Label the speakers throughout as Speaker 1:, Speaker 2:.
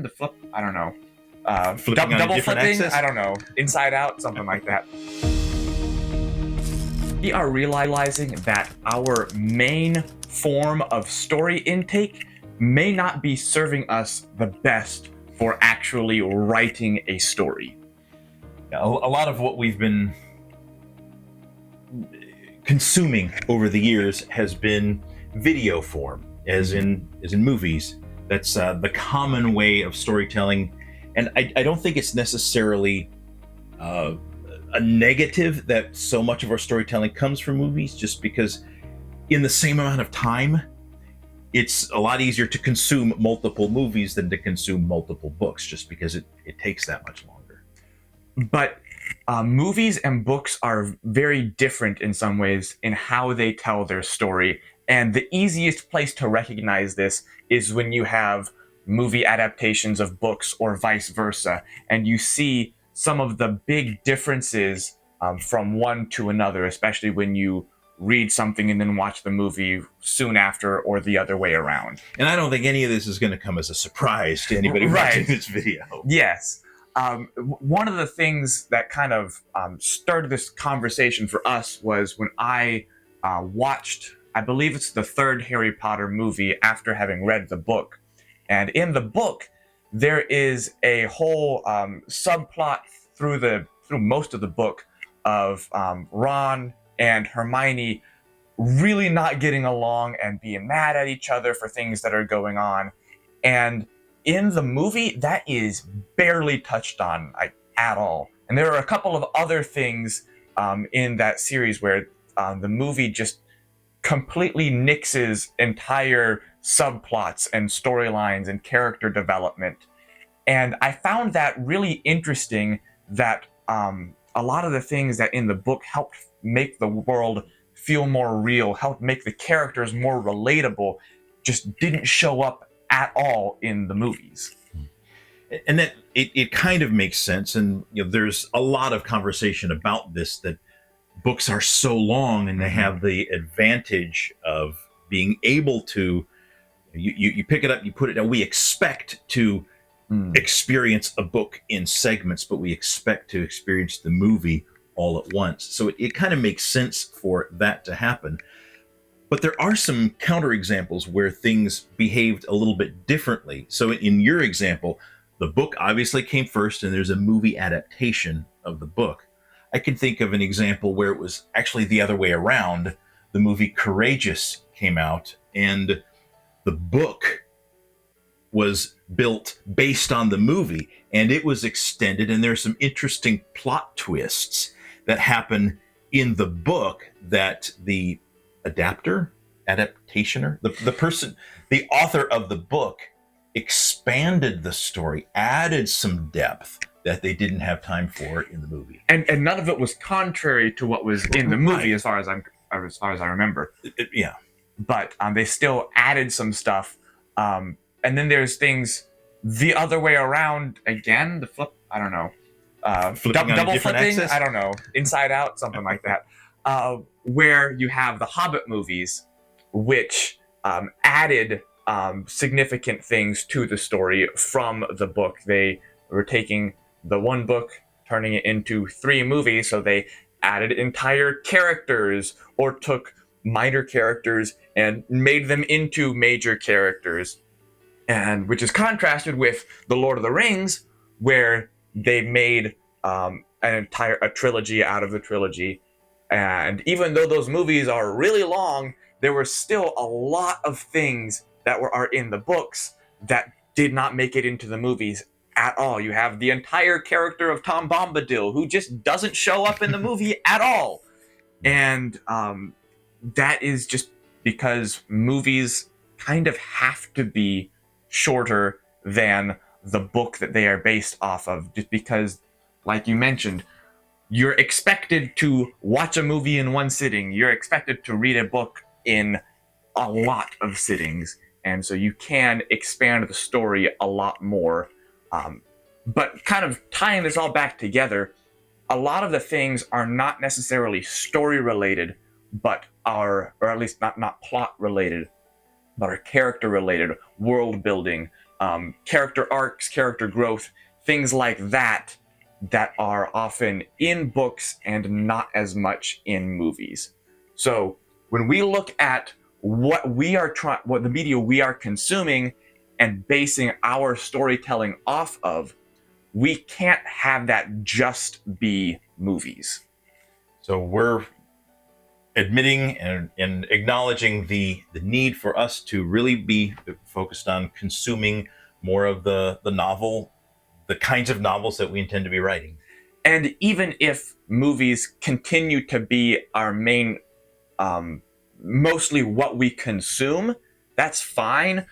Speaker 1: The flip, I don't know.
Speaker 2: Flipping on a
Speaker 1: Double
Speaker 2: different
Speaker 1: flipping,
Speaker 2: axis?
Speaker 1: I don't know. Inside out, something like that. We are realizing that our main form of story intake may not be serving us the best for actually writing a story.
Speaker 2: A lot of what we've been consuming over the years has been video form, as in movies. That's the common way of storytelling, and I don't think it's necessarily a negative that so much of our storytelling comes from movies, just because in the same amount of time, it's a lot easier to consume multiple movies than to consume multiple books, just because it takes that much longer.
Speaker 1: But movies and books are very different in some ways in how they tell their story. And the easiest place to recognize this is when you have movie adaptations of books or vice versa, and you see some of the big differences from one to another, especially when you read something and then watch the movie soon after, or the other way around.
Speaker 2: And I don't think any of this is going to come as a surprise to anybody watching this video.
Speaker 1: Yes. One of the things that kind of started this conversation for us was when I watched, I believe it's the third Harry Potter movie after having read the book. And in the book, there is a whole subplot through most of the book of Ron and Hermione really not getting along and being mad at each other for things that are going on. And in the movie, that is barely touched on at all. And there are a couple of other things in that series where the movie just completely nixes entire subplots and storylines and character development. And I found that really interesting, that a lot of the things that in the book helped make the world feel more real, helped make the characters more relatable, just didn't show up at all in the movies.
Speaker 2: And that it kind of makes sense. And there's a lot of conversation about this, that books are so long and they have the advantage of being able to, you pick it up, you put it down. We expect to experience a book in segments, but we expect to experience the movie all at once. So it kind of makes sense for that to happen. But there are some counterexamples where things behaved a little bit differently. So in your example, the book obviously came first, and there's a movie adaptation of the book. I can think of an example where it was actually the other way around. The movie Courageous came out, and the book was built based on the movie, and it was extended, and there's some interesting plot twists that happen in the book that the adaptationer, the person, the author of the book expanded the story, added some depth that they didn't have time for in the movie.
Speaker 1: And none of it was contrary to what was in the movie, as far as I remember.
Speaker 2: Yeah.
Speaker 1: But they still added some stuff. And then there's things the other way around again, the flip, I don't know. Double flipping,
Speaker 2: axis?
Speaker 1: I don't know. Inside out, something like that. Where you have the Hobbit movies, which added significant things to the story from the book. They were taking the one book, turning it into 3 movies, so they added entire characters, or took minor characters and made them into major characters. And which is contrasted with The Lord of the Rings, where they made a trilogy out of the trilogy. And even though those movies are really long, there were still a lot of things that are in the books that did not make it into the movies at all. You have the entire character of Tom Bombadil, who just doesn't show up in the movie at all. And that is just because movies kind of have to be shorter than the book that they are based off of, just because, like you mentioned, you're expected to watch a movie in one sitting. You're expected to read a book in a lot of sittings. And so you can expand the story a lot more. But kind of tying this all back together, a lot of the things are not necessarily story related, but are, or at least not plot related, but are character related, world building, character arcs, character growth, things like that that are often in books and not as much in movies. So when we look at what the media we are consuming and basing our storytelling off of, we can't have that just be movies.
Speaker 2: So we're admitting and acknowledging the need for us to really be focused on consuming more of the novel, the kinds of novels that we intend to be writing.
Speaker 1: And even if movies continue to be our main, mostly what we consume, that's fine.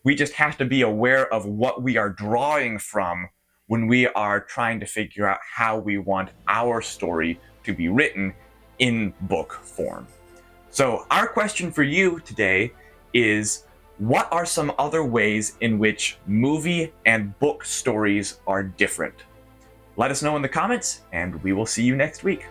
Speaker 1: We just have to be aware of what we are drawing from when we are trying to figure out how we want our story to be written in book form. So our question for you today is, what are some other ways in which movie and book stories are different? Let us know in the comments, and we will see you next week.